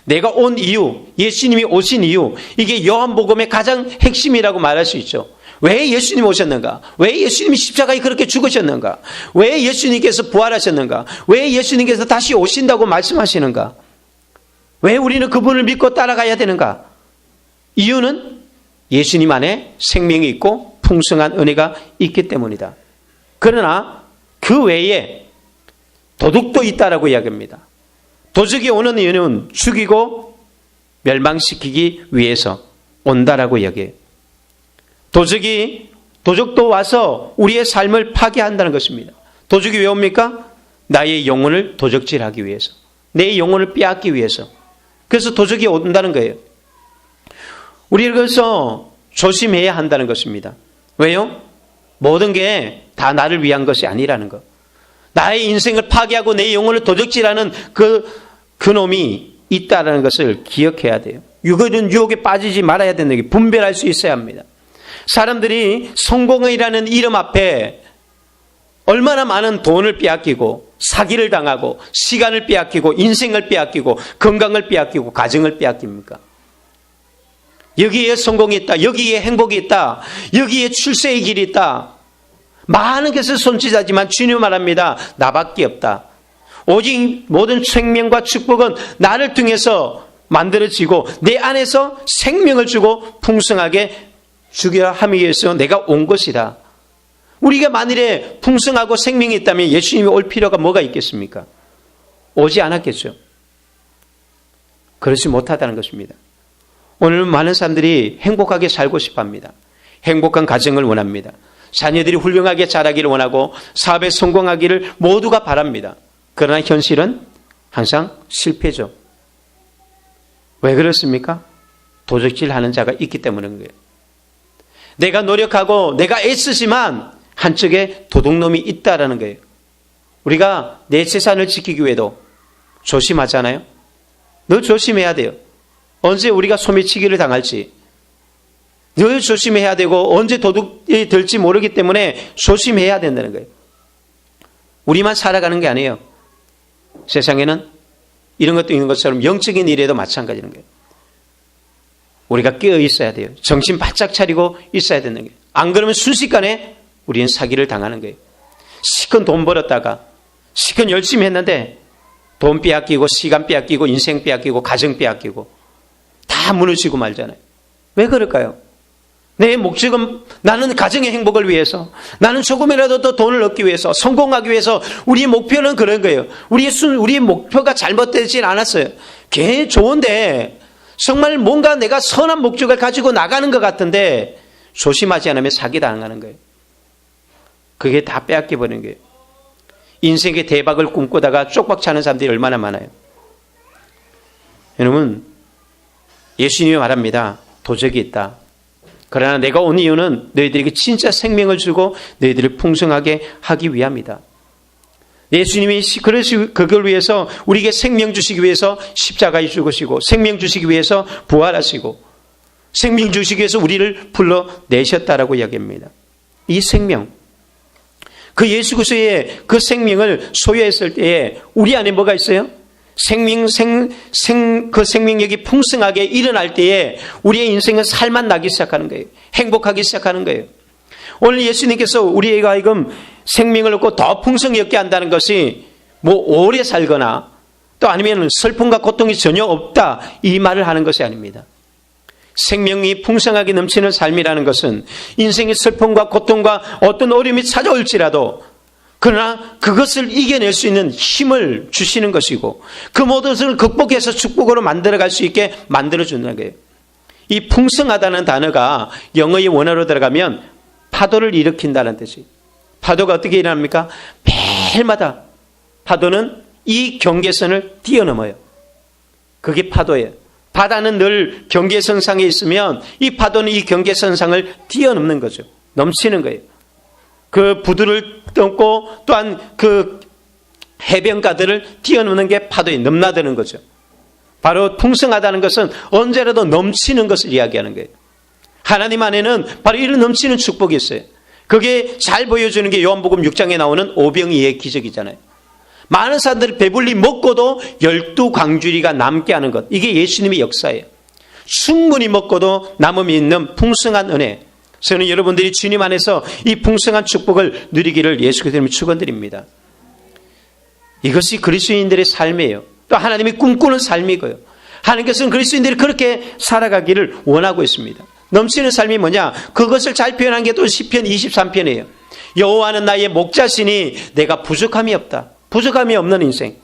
내가 온 이유, 예수님이 오신 이유, 이게 요한복음의 가장 핵심이라고 말할 수 있죠. 왜 예수님이 오셨는가? 왜 예수님이 십자가에 그렇게 죽으셨는가? 왜 예수님께서 부활하셨는가? 왜 예수님께서 다시 오신다고 말씀하시는가? 왜 우리는 그분을 믿고 따라가야 되는가? 이유는 예수님 안에 생명이 있고 풍성한 은혜가 있기 때문이다. 그러나 그 외에 도둑도 있다라고 이야기합니다. 도둑이 오는 이유는 죽이고 멸망시키기 위해서 온다라고 이야기해요. 도둑도 와서 우리의 삶을 파괴한다는 것입니다. 도둑이 왜 옵니까? 나의 영혼을 도적질하기 위해서, 내 영혼을 빼앗기 위해서. 그래서 도둑이 온다는 거예요. 우리를 그래서 조심해야 한다는 것입니다. 왜요? 모든 게 다 나를 위한 것이 아니라는 것. 나의 인생을 파괴하고 내 영혼을 도적질하는 그 놈이 있다는 것을 기억해야 돼요. 이거는 유혹에 빠지지 말아야 된다는 게 분별할 수 있어야 합니다. 사람들이 성공이라는 이름 앞에 얼마나 많은 돈을 빼앗기고 사기를 당하고 시간을 빼앗기고 인생을 빼앗기고 건강을 빼앗기고 가정을 빼앗깁니까? 여기에 성공이 있다. 여기에 행복이 있다. 여기에 출세의 길이 있다. 많은 것을 손짓하지만 주님 말합니다. 나밖에 없다. 오직 모든 생명과 축복은 나를 통해서 만들어지고 내 안에서 생명을 주고 풍성하게 주려 함에 위해서 내가 온 것이다. 우리가 만일에 풍성하고 생명이 있다면 예수님이 올 필요가 뭐가 있겠습니까? 오지 않았겠죠. 그렇지 못하다는 것입니다. 오늘 많은 사람들이 행복하게 살고 싶어 합니다. 행복한 가정을 원합니다. 자녀들이 훌륭하게 자라기를 원하고 사업에 성공하기를 모두가 바랍니다. 그러나 현실은 항상 실패죠. 왜 그렇습니까? 도적질하는 자가 있기 때문인 거예요. 내가 노력하고 내가 애쓰지만 한쪽에 도둑놈이 있다라는 거예요. 우리가 내 재산을 지키기 위해도 조심하잖아요. 늘 조심해야 돼요. 언제 우리가 소매치기를 당할지 늘 조심해야 되고 언제 도둑이 될지 모르기 때문에 조심해야 된다는 거예요. 우리만 살아가는 게 아니에요. 세상에는 이런 것도 있는 것처럼 영적인 일에도 마찬가지인 거예요. 우리가 깨어 있어야 돼요. 정신 바짝 차리고 있어야 되는 거예요. 안 그러면 순식간에 우리는 사기를 당하는 거예요. 시큰 돈 벌었다가 시큰 열심히 했는데 돈 빼앗기고 시간 빼앗기고 인생 빼앗기고 가정 빼앗기고 다 무너지고 말잖아요. 왜 그럴까요? 내 목적은 나는 가정의 행복을 위해서, 나는 조금이라도 더 돈을 얻기 위해서, 성공하기 위해서. 우리의 목표는 그런 거예요. 우리의 목표가 잘못되진 않았어요. 걔 좋은데 정말 뭔가 내가 선한 목적을 가지고 나가는 것 같은데 조심하지 않으면 사기당하는 거예요. 그게 다 빼앗겨버리는 거예요. 인생의 대박을 꿈꾸다가 쪽박 차는 사람들이 얼마나 많아요. 여러분, 예수님이 말합니다. 도적이 있다. 그러나 내가 온 이유는 너희들에게 진짜 생명을 주고 너희들을 풍성하게 하기 위함이다. 예수님이 그걸 위해서 우리에게 생명 주시기 위해서 십자가에 죽으시고 생명 주시기 위해서 부활하시고 생명 주시기 위해서 우리를 불러내셨다라고 이야기합니다. 이 생명, 그 예수 그리스도의 그 생명을 소유했을 때에 우리 안에 뭐가 있어요? 그 생명력이 풍성하게 일어날 때에 우리의 인생은 살만 나기 시작하는 거예요. 행복하기 시작하는 거예요. 오늘 예수님께서 우리에게 하여금 생명을 얻고 더 풍성히 얻게 한다는 것이 뭐 오래 살거나 또 아니면 슬픔과 고통이 전혀 없다 이 말을 하는 것이 아닙니다. 생명이 풍성하게 넘치는 삶이라는 것은 인생의 슬픔과 고통과 어떤 어려움이 찾아올지라도 그러나 그것을 이겨낼 수 있는 힘을 주시는 것이고 그 모든 것을 극복해서 축복으로 만들어갈 수 있게 만들어주는 거예요. 이 풍성하다는 단어가 영어의 원어로 들어가면 파도를 일으킨다는 뜻이. 파도가 어떻게 일어납니까? 매일마다 파도는 이 경계선을 뛰어넘어요. 그게 파도예요. 바다는 늘 경계선상에 있으면 이 파도는 이 경계선상을 뛰어넘는 거죠. 넘치는 거예요. 그 부두를 넘고 또한 그 해변가들을 뛰어넘는 게 파도에 넘나드는 거죠. 바로 풍성하다는 것은 언제라도 넘치는 것을 이야기하는 거예요. 하나님 안에는 바로 이런 넘치는 축복이 있어요. 그게 잘 보여주는 게 요한복음 6장에 나오는 오병이의 기적이잖아요. 많은 사람들이 배불리 먹고도 12광주리가 남게 하는 것. 이게 예수님의 역사예요. 충분히 먹고도 남음이 있는 풍성한 은혜. 저는 여러분들이 주님 안에서 이 풍성한 축복을 누리기를 예수 그리스도님이 축원드립니다. 이것이 그리스도인들의 삶이에요. 또 하나님이 꿈꾸는 삶이고요. 하나님께서는 그리스도인들이 그렇게 살아가기를 원하고 있습니다. 넘치는 삶이 뭐냐? 그것을 잘 표현한 게 또 시편 23편이에요. 여호와는 나의 목자시니 내가 부족함이 없다. 부족함이 없는 인생.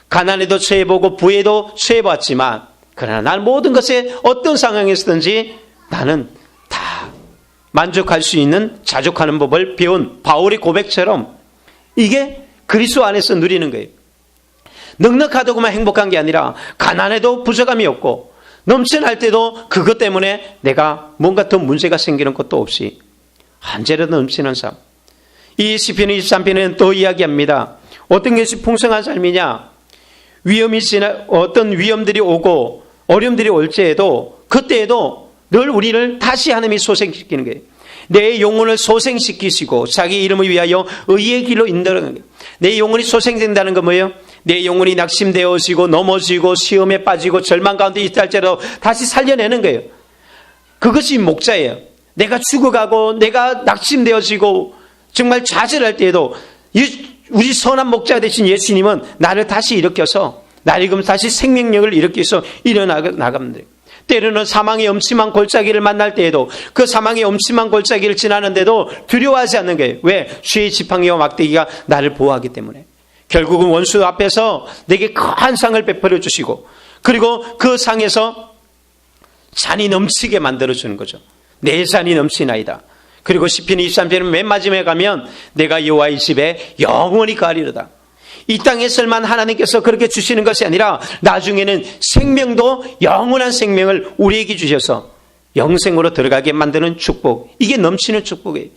가난에도 처해보고 부에도 처해봤지만 그러나 난 모든 것에 어떤 상황에서든지 나는 다 만족할 수 있는 자족하는 법을 배운 바울의 고백처럼 이게 그리스도 안에서 누리는 거예요. 넉넉하다고만 행복한 게 아니라 가난해도 부족함이 없고 넘쳐날 때도 그것 때문에 내가 뭔가 더 문제가 생기는 것도 없이 언제라도 넘치는 삶. 이 시편 23편에는 또 이야기합니다. 어떤 것이 풍성한 삶이냐? 어떤 위험들이 오고 어려움들이 올지에도 그때에도 늘 우리를 다시 하나님이 소생시키는 거예요. 내 영혼을 소생시키시고 자기 이름을 위하여 의의 길로 인도하는 거예요. 내 영혼이 소생된다는 건 뭐예요? 내 영혼이 낙심되어지고 넘어지고 시험에 빠지고 절망 가운데 있다 할지라도 다시 살려내는 거예요. 그것이 목자예요. 내가 죽어가고 내가 낙심되어지고 정말 좌절할 때에도 우리 선한 목자 되신 예수님은 나를 다시 일으켜서 나를 지금 다시 생명력을 일으켜서 일어나가면 돼요. 때로는 사망의 엄침한 골짜기를 만날 때에도 그 사망의 엄침한 골짜기를 지나는데도 두려워하지 않는 거예요. 왜? 쇠의 지팡이와 막대기가 나를 보호하기 때문에. 결국은 원수 앞에서 내게 큰 상을 베풀어 주시고 그리고 그 상에서 잔이 넘치게 만들어주는 거죠. 내 잔이 넘치나이다. 그리고 시편 23편은 맨 마지막에 가면 내가 여호와의 집에 영원히 거하리로다. 이 땅에서만 하나님께서 그렇게 주시는 것이 아니라 나중에는 생명도 영원한 생명을 우리에게 주셔서 영생으로 들어가게 만드는 축복. 이게 넘치는 축복이에요.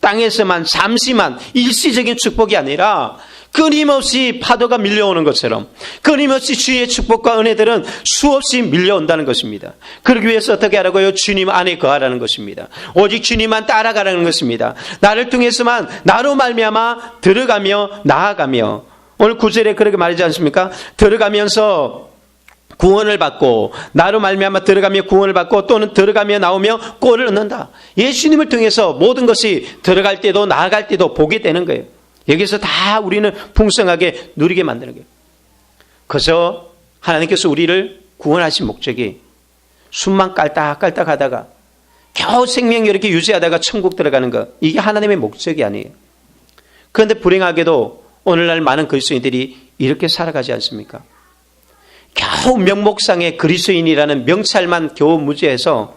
땅에서만 잠시만 일시적인 축복이 아니라 끊임없이 파도가 밀려오는 것처럼 끊임없이 주의 축복과 은혜들은 수없이 밀려온다는 것입니다. 그러기 위해서 어떻게 하라고요? 주님 안에 거하라는 것입니다. 오직 주님만 따라가라는 것입니다. 나를 통해서만 나로 말미암아 들어가며 나아가며 오늘 9절에 그렇게 말하지 않습니까? 들어가면서 구원을 받고 나로 말미암아 들어가며 구원을 받고 또는 들어가며 나오며 꼴을 얻는다. 예수님을 통해서 모든 것이 들어갈 때도 나아갈 때도 보게 되는 거예요. 여기서 다 우리는 풍성하게 누리게 만드는 거예요. 그래서 하나님께서 우리를 구원하신 목적이 숨만 깔딱깔딱 하다가 겨우 생명 이렇게 유지하다가 천국 들어가는 것, 이게 하나님의 목적이 아니에요. 그런데 불행하게도 오늘날 많은 그리스도인들이 이렇게 살아가지 않습니까? 겨우 명목상의 그리스도인이라는 명찰만 겨우 무지해서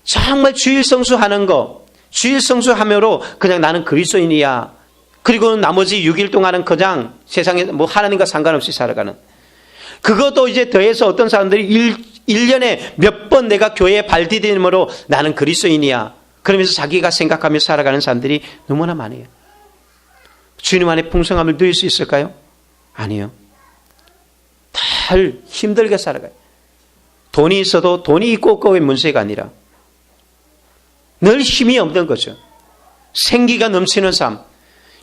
정말 주일 성수하는 거, 주일 성수함으로 그냥 나는 그리스도인이야. 그리고 나머지 6일 동안은 그냥 세상에 뭐 하나님과 상관없이 살아가는. 그것도 이제 더해서 어떤 사람들이 1년에 몇 번 내가 교회에 발 디딤으로 나는 그리스도인이야. 그러면서 자기가 생각하며 살아가는 사람들이 너무나 많아요. 주님 안에 풍성함을 누릴 수 있을까요? 아니요. 늘 힘들게 살아가요. 돈이 있어도 돈이 있고 없고의 문제가 아니라 늘 힘이 없는 거죠. 생기가 넘치는 삶.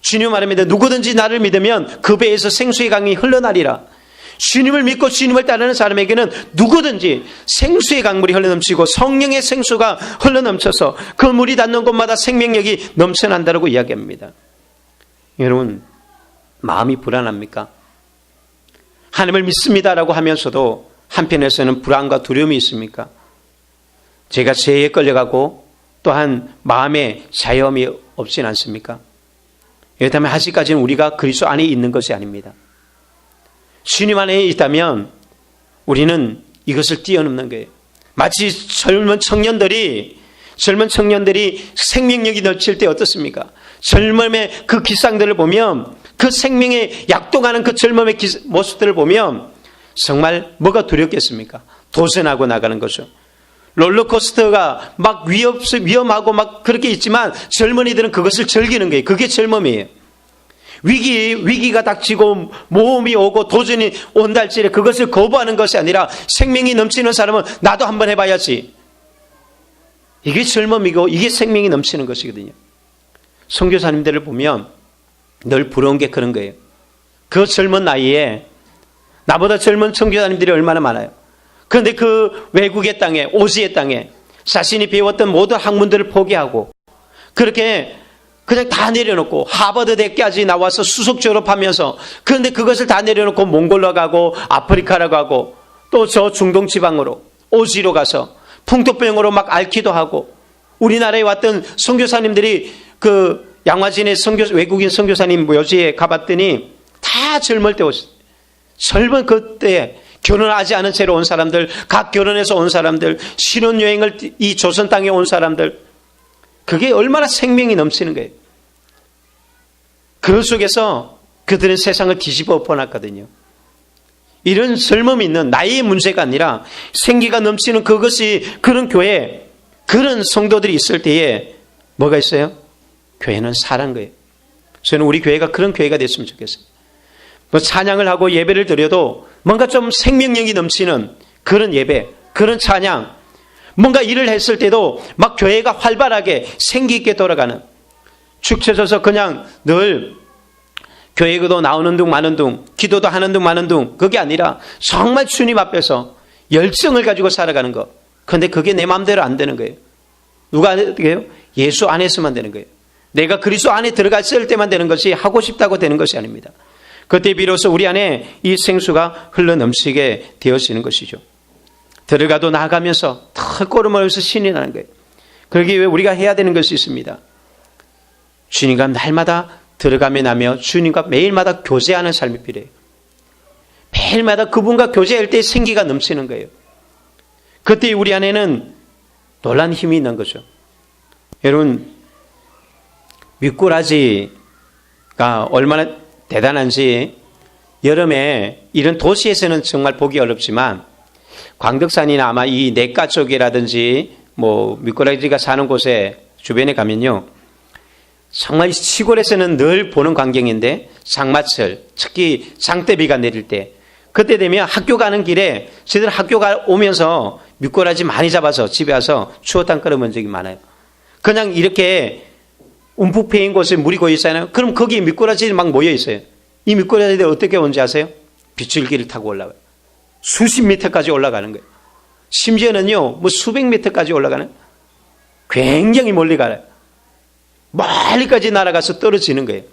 주님 말합니다. 누구든지 나를 믿으면 그 배에서 생수의 강이 흘러나리라. 주님을 믿고 주님을 따르는 사람에게는 누구든지 생수의 강물이 흘러넘치고 성령의 생수가 흘러넘쳐서 그 물이 닿는 곳마다 생명력이 넘쳐난다고 이야기합니다. 여러분, 마음이 불안합니까? 하나님을 믿습니다라고 하면서도 한편에서는 불안과 두려움이 있습니까? 제가 죄에 끌려가고 또한 마음에 자유함이 없진 않습니까? 그렇다면 아직까지는 우리가 그리스도 안에 있는 것이 아닙니다. 주님 안에 있다면 우리는 이것을 뛰어넘는 거예요. 마치 젊은 청년들이 생명력이 넘칠 때 어떻습니까? 젊음의 그 기상들을 보면, 그 생명에 약동하는 그 젊음의 모습들을 보면 정말 뭐가 두렵겠습니까? 도전하고 나가는 거죠. 롤러코스터가 막 위험하고 막 그렇게 있지만 젊은이들은 그것을 즐기는 거예요. 그게 젊음이에요. 위기가 닥치고 모험이 오고 도전이 온다 할지라도 그것을 거부하는 것이 아니라 생명이 넘치는 사람은 나도 한번 해봐야지. 이게 젊음이고 이게 생명이 넘치는 것이거든요. 선교사님들을 보면 늘 부러운 게 그런 거예요. 그 젊은 나이에 나보다 젊은 선교사님들이 얼마나 많아요. 그런데 그 외국의 땅에, 오지의 땅에 자신이 배웠던 모든 학문들을 포기하고 그렇게 그냥 다 내려놓고 하버드 대까지 나와서 수석 졸업하면서, 그런데 그것을 다 내려놓고 몽골로 가고 아프리카로 가고 또 저 중동 지방으로 오지로 가서 풍토병으로 막 앓기도 하고, 우리나라에 왔던 선교사님들이 그 양화진의 외국인 선교사님 묘지에 가봤더니 다 젊을 때 오셨어요. 젊은 그때 결혼하지 않은 채로 온 사람들, 각 결혼해서 온 사람들, 신혼여행을 이 조선 땅에 온 사람들, 그게 얼마나 생명이 넘치는 거예요. 그 속에서 그들은 세상을 뒤집어 엎어놨거든요. 이런 젊음이 있는 나이의 문제가 아니라 생기가 넘치는 그것이, 그런 교회, 그런 성도들이 있을 때에 뭐가 있어요? 교회는 살한 거예요. 저는 우리 교회가 그런 교회가 됐으면 좋겠어요. 뭐 찬양을 하고 예배를 드려도 뭔가 좀 생명력이 넘치는 그런 예배, 그런 찬양, 뭔가 일을 했을 때도 막 교회가 활발하게 생기 있게 돌아가는, 축 처져서 그냥 늘 교회도 나오는 둥 마는 둥, 기도도 하는 둥 마는 둥, 그게 아니라 정말 주님 앞에서 열정을 가지고 살아가는 것. 그런데 그게 내 마음대로 안 되는 거예요. 누가 어떻게요? 예수 안에서만 되는 거예요. 내가 그리스도 안에 들어갔을 때만 되는 것이, 하고 싶다고 되는 것이 아닙니다. 그때 비로소 우리 안에 이 생수가 흘러넘치게 되어지는 것이죠. 들어가도 나가면서 더 꼬르면서 신이 나는 거예요. 그러기 위해 우리가 해야 되는 것이 있습니다. 주님과 날마다 들어가며 나며 주님과 매일마다 교제하는 삶이 필요해요. 매일마다 그분과 교제할 때 생기가 넘치는 거예요. 그때 우리 안에는 놀란 힘이 있는 거죠. 여러분, 미꾸라지가 얼마나 대단한지 여름에 이런 도시에서는 정말 보기 어렵지만 광덕산이나 아마 이 내과 쪽이라든지 뭐 미꾸라지가 사는 곳에 주변에 가면요, 정말 시골에서는 늘 보는 광경인데 장마철, 특히 장대비가 내릴 때, 그때 되면 학교 가는 길에 저희들 학교가 오면서 미꾸라지 많이 잡아서 집에 와서 추어탕 끓여 먹은 적이 많아요. 그냥 이렇게 움푹 패인 곳에 물이 고여 있잖아요. 그럼 거기에 미꾸라지들이 막 모여 있어요. 이 미꾸라지들이 어떻게 오는지 아세요? 빗줄기를 타고 올라가요. 수십 미터까지 올라가는 거예요. 심지어는요, 뭐 수백 미터까지 올라가는, 굉장히 멀리 가요. 멀리까지 날아가서 떨어지는 거예요.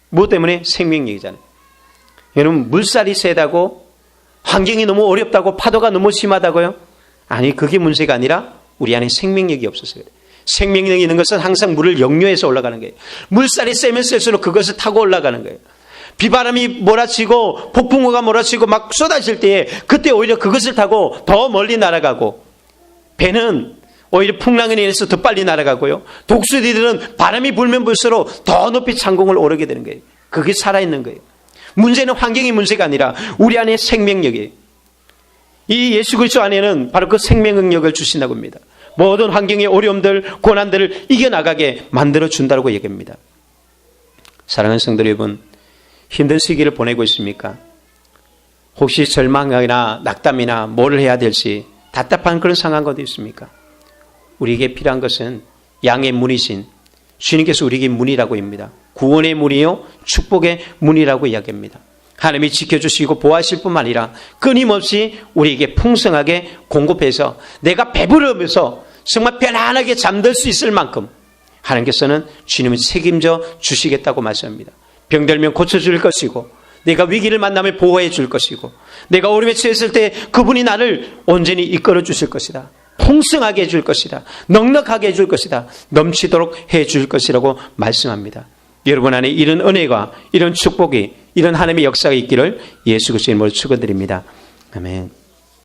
뭐 때문에? 생명력이잖아요. 여러분, 물살이 세다고, 환경이 너무 어렵다고, 파도가 너무 심하다고요? 아니, 그게 문제가 아니라 우리 안에 생명력이 없어서 그래요. 생명력이 있는 것은 항상 물을 역류해서 올라가는 거예요. 물살이 세면 셀수록 그것을 타고 올라가는 거예요. 비바람이 몰아치고 폭풍우가 몰아치고 막 쏟아질 때에 그때 오히려 그것을 타고 더 멀리 날아가고, 배는 오히려 풍랑에 인해서 더 빨리 날아가고요, 독수리들은 바람이 불면 불수록 더 높이 창공을 오르게 되는 거예요. 그게 살아있는 거예요. 문제는 환경이 문제가 아니라 우리 안에 생명력이에요. 이 예수 그리스도 안에는 바로 그 생명력을 주신다고 합니다. 모든 환경의 어려움들, 고난들을 이겨나가게 만들어준다고 얘기합니다. 사랑하는 성도 여러분, 힘든 시기를 보내고 있습니까? 혹시 절망이나 낙담이나 뭘 해야 될지 답답한 그런 상황이 어디 있습니까? 우리에게 필요한 것은 양의 문이신 주님께서 우리에게 문이라고 합니다. 구원의 문이요 축복의 문이라고 이야기합니다. 하나님이 지켜주시고 보호하실 뿐만 아니라 끊임없이 우리에게 풍성하게 공급해서 내가 배부르면서 정말 편안하게 잠들 수 있을 만큼 하나님께서는 주님은 책임져 주시겠다고 말씀합니다. 병들면 고쳐줄 것이고 내가 위기를 만나면 보호해 줄 것이고 내가 어려움에 처했을 때 그분이 나를 온전히 이끌어 주실 것이다. 풍성하게 해줄 것이다. 넉넉하게 해줄 것이다. 넘치도록 해줄 것이라고 말씀합니다. 여러분 안에 이런 은혜가 이런 축복이 이런 하나님의 역사가 있기를 예수 그리스도의 이름으로 축원드립니다. 아멘.